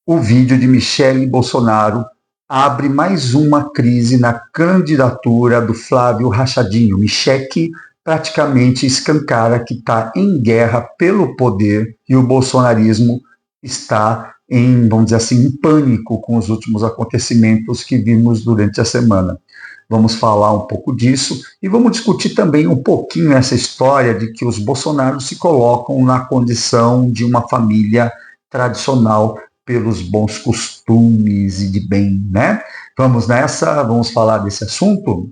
O vídeo de Michele Bolsonaro abre mais uma crise na candidatura do Flávio Rachadinho. Michele praticamente escancara que está em guerra pelo poder e o bolsonarismo está vamos dizer assim, em pânico com os últimos acontecimentos que vimos durante a semana. Vamos falar um pouco disso e vamos discutir também um pouquinho essa história de que os Bolsonaros se colocam na condição de uma família tradicional pelos bons costumes e de bem, né? Vamos nessa, vamos falar desse assunto?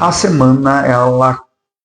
A semana, ela,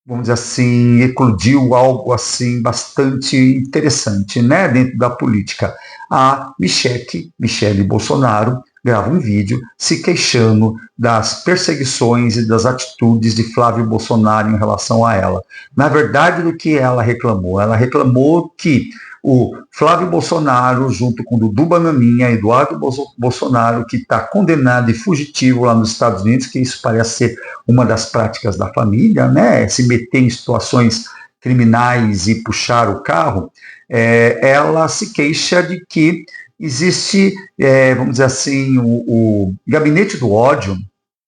vamos dizer assim, eclodiu algo assim bastante interessante, né, dentro da política. A Michele Bolsonaro, grava um vídeo se queixando das perseguições e das atitudes de Flávio Bolsonaro em relação a ela. Na verdade, do que ela reclamou? Ela reclamou que o Flávio Bolsonaro, junto com Dudu Bananinha, Eduardo Bolsonaro, que está condenado e fugitivo lá nos Estados Unidos, que isso parece ser uma das práticas da família, né? Se meter em situações criminais e puxar o carro, ela se queixa de que existe, vamos dizer assim, o gabinete do ódio,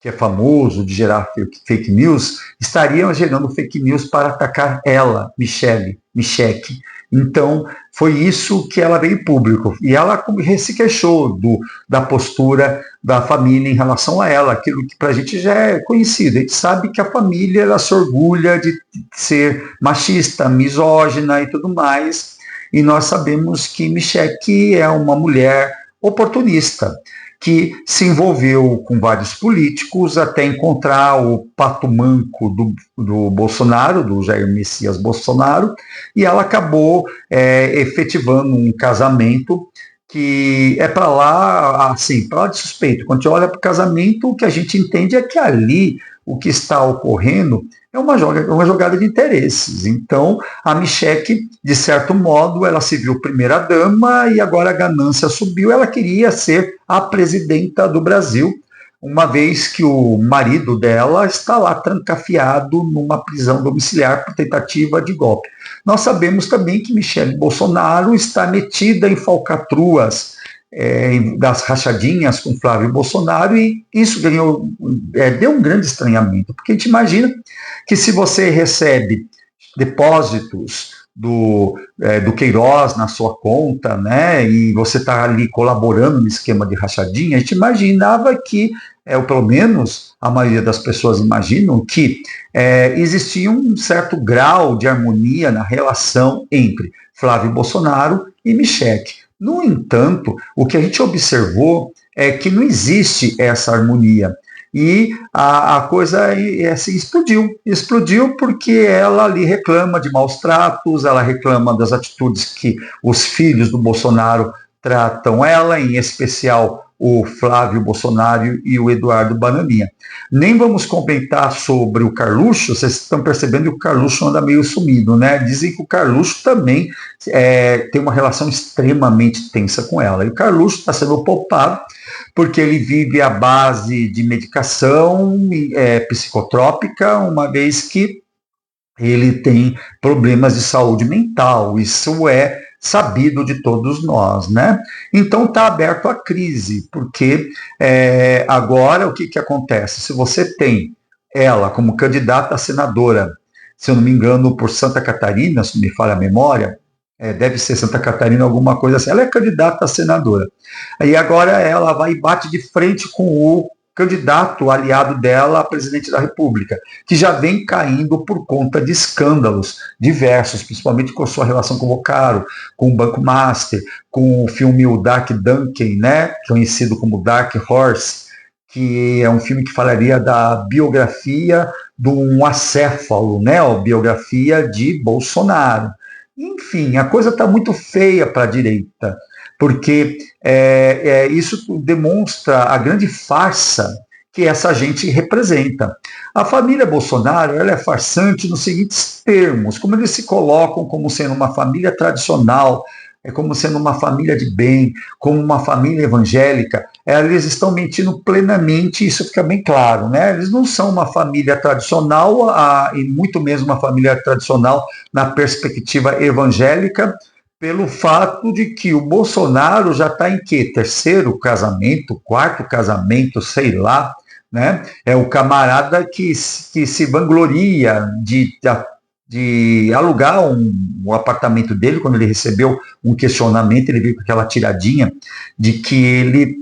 que é famoso de gerar fake news, estaria gerando fake news para atacar ela, Michele. Então, foi isso que ela veio em público. E ela se queixou da postura da família em relação a ela, aquilo que para a gente já é conhecido. A gente sabe que a família ela se orgulha de ser machista, misógina e tudo mais. E nós sabemos que Michele é uma mulher oportunista, que se envolveu com vários políticos até encontrar o pato manco do Bolsonaro, do Jair Messias Bolsonaro, e ela acabou efetivando um casamento que é para lá, assim, para lá de suspeito. Quando a gente olha para o casamento, o que a gente entende é que ali o que está ocorrendo é uma jogada de interesses. Então, a Michele, de certo modo, ela se viu primeira-dama e agora a ganância subiu. Ela queria ser a presidenta do Brasil, uma vez que o marido dela está lá trancafiado numa prisão domiciliar por tentativa de golpe. Nós sabemos também que Michele Bolsonaro está metida em falcatruas das rachadinhas com Flávio Bolsonaro, e isso deu um grande estranhamento, porque a gente imagina que se você recebe depósitos do Queiroz na sua conta, né, e você está ali colaborando no esquema de rachadinha, a gente imaginava que, ou pelo menos a maioria das pessoas imaginam, que existia um certo grau de harmonia na relação entre Flávio Bolsonaro e Michele. No entanto, o que a gente observou é que não existe essa harmonia. E a coisa assim, explodiu porque ela ali reclama de maus tratos, ela reclama das atitudes que os filhos do Bolsonaro tratam ela, em especial o Flávio Bolsonaro e o Eduardo Bananinha. Nem vamos comentar sobre o Carluxo, vocês estão percebendo que o Carluxo anda meio sumido, né? Dizem que o Carluxo também tem uma relação extremamente tensa com ela. E o Carluxo está sendo poupado porque ele vive à base de medicação psicotrópica, uma vez que ele tem problemas de saúde mental. Isso é sabido de todos nós, né? Então está aberto à crise, porque agora o que acontece? Se você tem ela como candidata a senadora, se eu não me engano, por Santa Catarina, se me falha a memória, deve ser Santa Catarina, alguma coisa assim, ela é candidata a senadora. Aí agora ela vai e bate de frente com o candidato aliado dela a presidente da República, que já vem caindo por conta de escândalos diversos, principalmente com a sua relação com o Vocaro, com o Banco Master, com o filme O Dark Duncan, né, conhecido como Dark Horse, que é um filme que falaria da biografia de um acéfalo, né, a biografia de Bolsonaro. Enfim, a coisa está muito feia para a direita. porque isso demonstra a grande farsa que essa gente representa. A família Bolsonaro, ela é farsante nos seguintes termos: como eles se colocam como sendo uma família tradicional, como sendo uma família de bem, como uma família evangélica. Eles estão mentindo plenamente, isso fica bem claro, né? Eles não são uma família tradicional, e muito menos uma família tradicional na perspectiva evangélica, pelo fato de que o Bolsonaro já está em quê? Terceiro casamento, quarto casamento, sei lá, né? É o camarada que se vangloria de alugar um apartamento dele. Quando ele recebeu um questionamento, ele veio com aquela tiradinha de que ele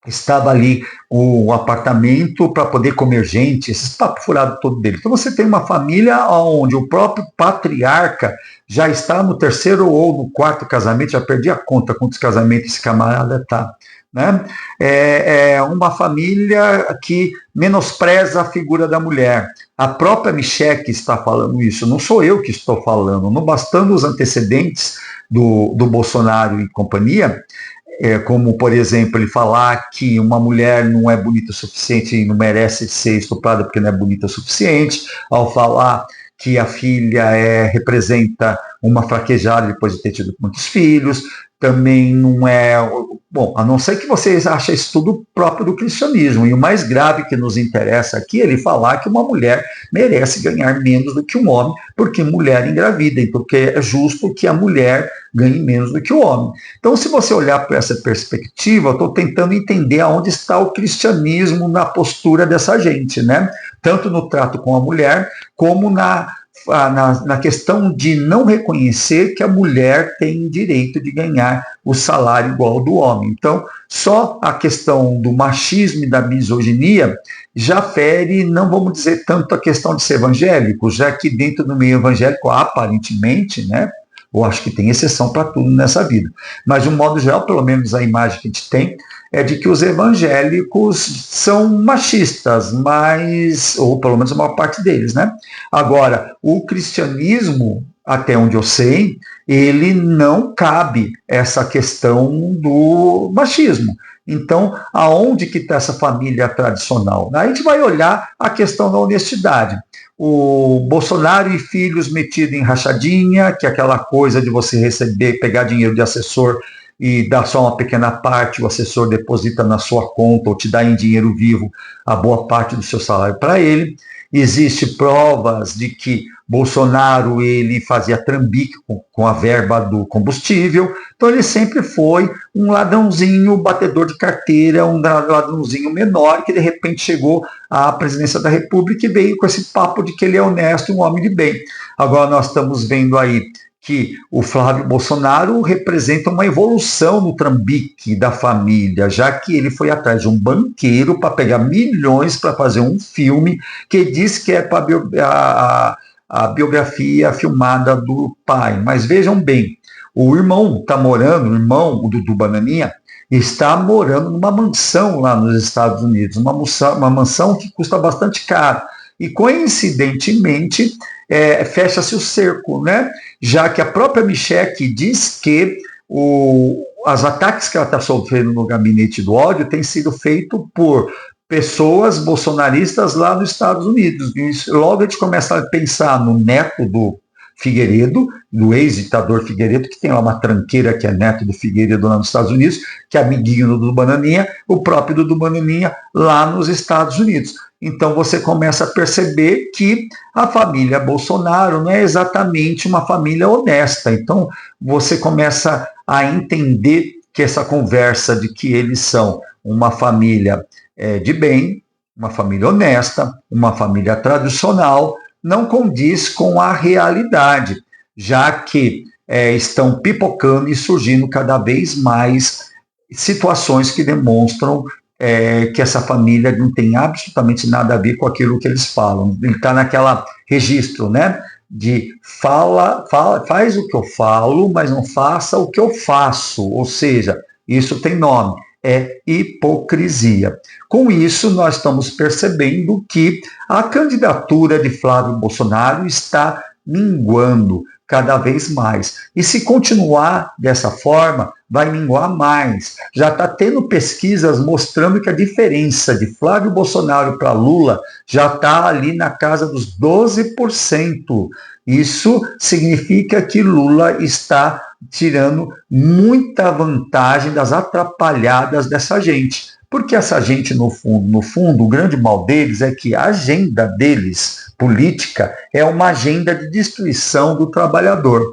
estava ali o apartamento para poder comer gente, esses papos furados todo dele. Então você tem uma família onde o próprio patriarca já está no terceiro ou no quarto casamento, já perdi a conta quantos casamentos esse camarada está. Né? É uma família que menospreza a figura da mulher. A própria Michelle está falando isso, não sou eu que estou falando. Não bastando os antecedentes do Bolsonaro e companhia, como, por exemplo, ele falar que uma mulher não é bonita o suficiente e não merece ser estuprada porque não é bonita o suficiente, ao falar que a filha representa uma fraquejada depois de ter tido muitos filhos, também não é... Bom, a não ser que vocês achem isso tudo próprio do cristianismo. E o mais grave que nos interessa aqui é ele falar que uma mulher merece ganhar menos do que um homem, porque mulher engravida, então porque é justo que a mulher ganhe menos do que o homem. Então, se você olhar para essa perspectiva, eu estou tentando entender aonde está o cristianismo na postura dessa gente, né? Tanto no trato com a mulher, como na questão de não reconhecer que a mulher tem direito de ganhar o salário igual ao do homem. Então, só a questão do machismo e da misoginia já fere, não vamos dizer tanto a questão de ser evangélico, já que dentro do meio evangélico, aparentemente, né, eu acho que tem exceção para tudo nessa vida, mas de um modo geral, pelo menos a imagem que a gente tem é de que os evangélicos são machistas, ou pelo menos a maior parte deles, né? Agora, o cristianismo, até onde eu sei, ele não cabe essa questão do machismo. Então, aonde que está essa família tradicional? A gente vai olhar a questão da honestidade. O Bolsonaro e filhos metidos em rachadinha, que é aquela coisa de você receber, pegar dinheiro de assessor e dar só uma pequena parte, o assessor deposita na sua conta ou te dá em dinheiro vivo a boa parte do seu salário para ele. Existem provas de que Bolsonaro ele fazia trambique com a verba do combustível, então ele sempre foi um ladrãozinho, batedor de carteira, um ladrãozinho menor que de repente chegou à presidência da República e veio com esse papo de que ele é honesto e um homem de bem. Agora nós estamos vendo aí que o Flávio Bolsonaro representa uma evolução no trambique da família, já que ele foi atrás de um banqueiro para pegar milhões para fazer um filme que diz que é para a biografia filmada do pai. Mas vejam bem, o irmão está morando, o irmão, o Dudu Bananinha, está morando numa mansão lá nos Estados Unidos, uma mansão que custa bastante caro. E, coincidentemente, fecha-se o cerco, né? Já que a própria Michelle diz que os ataques que ela está sofrendo no gabinete do ódio têm sido feitos por pessoas bolsonaristas lá nos Estados Unidos. E logo a gente começa a pensar no neto do Figueiredo, do ex-ditador Figueiredo, que tem lá uma tranqueira que é neto do Figueiredo lá nos Estados Unidos, que é amiguinho do Dudu Bananinha, o próprio Dudu Bananinha lá nos Estados Unidos. Então você começa a perceber que a família Bolsonaro não é exatamente uma família honesta. Então você começa a entender que essa conversa de que eles são uma família de bem, uma família honesta, uma família tradicional, não condiz com a realidade, já que estão pipocando e surgindo cada vez mais situações que demonstram que essa família não tem absolutamente nada a ver com aquilo que eles falam. Ele está naquela registro, né? De faz o que eu falo, mas não faça o que eu faço. Ou seja, isso tem nome, é hipocrisia. Com isso, nós estamos percebendo que a candidatura de Flávio Bolsonaro está minguando cada vez mais. E se continuar dessa forma, vai minguar mais. Já está tendo pesquisas mostrando que a diferença de Flávio Bolsonaro para Lula já está ali na casa dos 12%. Isso significa que Lula está tirando muita vantagem das atrapalhadas dessa gente. Porque essa gente, no fundo, o grande mal deles é que a agenda deles, política, é uma agenda de destruição do trabalhador.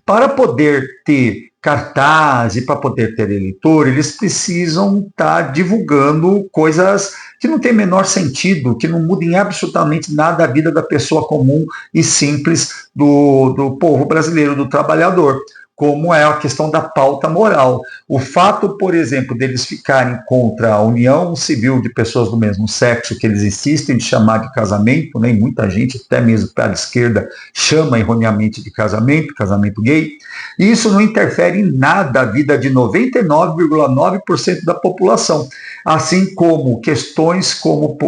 Para poder ter cartaz e para poder ter eleitor, eles precisam estar divulgando coisas que não têm menor sentido, que não mudem absolutamente nada a vida da pessoa comum e simples do povo brasileiro, do trabalhador, como é a questão da pauta moral. O fato, por exemplo, deles ficarem contra a união civil de pessoas do mesmo sexo, que eles insistem de chamar de casamento, né? E muita gente, até mesmo para a esquerda, chama erroneamente de casamento gay, e isso não interfere em nada a vida de 99,9% da população, assim como questões como,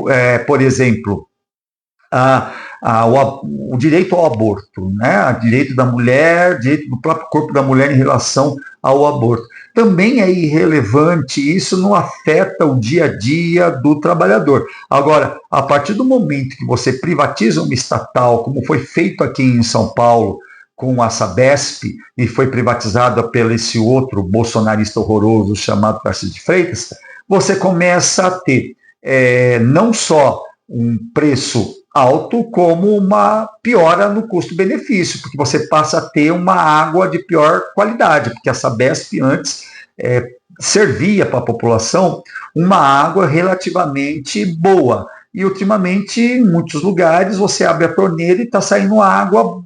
por exemplo, o direito ao aborto, né? O direito da mulher, direito do próprio corpo da mulher em relação ao aborto. Também é irrelevante, isso não afeta o dia a dia do trabalhador. Agora, a partir do momento que você privatiza uma estatal, como foi feito aqui em São Paulo, com a Sabesp, e foi privatizada pelo esse outro bolsonarista horroroso chamado Tarcísio de Freitas, você começa a ter não só um preço alto, como uma piora no custo-benefício, porque você passa a ter uma água de pior qualidade, porque a Sabesp antes servia para a população uma água relativamente boa, e ultimamente em muitos lugares você abre a torneira e está saindo água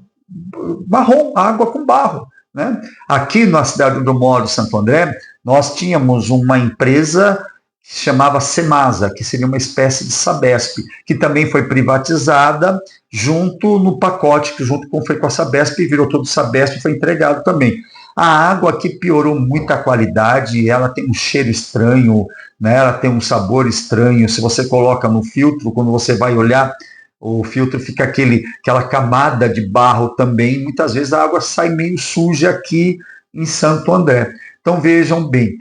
marrom, água com barro, né? Aqui na cidade onde eu moro, Santo André, nós tínhamos uma empresa que se chamava Semasa, que seria uma espécie de Sabesp, que também foi privatizada junto no pacote, que junto foi com a Sabesp, e virou todo Sabesp e foi entregado também. A água aqui piorou muito a qualidade, ela tem um cheiro estranho, né? Ela tem um sabor estranho. Se você coloca no filtro, quando você vai olhar, o filtro fica aquela camada de barro também. Muitas vezes a água sai meio suja aqui em Santo André. Então vejam bem,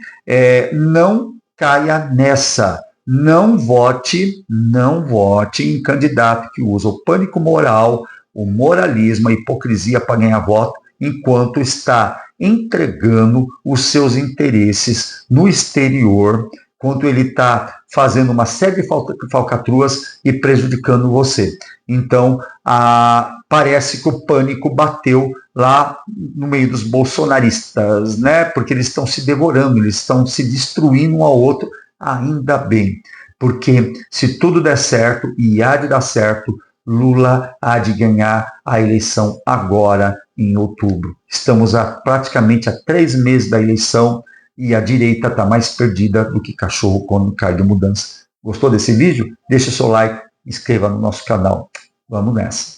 não caia nessa. Não vote em candidato que usa o pânico moral, o moralismo, a hipocrisia para ganhar voto, enquanto está entregando os seus interesses no exterior, enquanto ele está fazendo uma série de falcatruas e prejudicando você. Então, parece que o pânico bateu lá no meio dos bolsonaristas, né? Porque eles estão se devorando, eles estão se destruindo um ao outro, ainda bem. Porque se tudo der certo, e há de dar certo, Lula há de ganhar a eleição agora, em outubro. Estamos praticamente a 3 meses da eleição, e a direita está mais perdida do que cachorro quando cai de mudança. Gostou desse vídeo? Deixa o seu like, inscreva no nosso canal. Vamos nessa.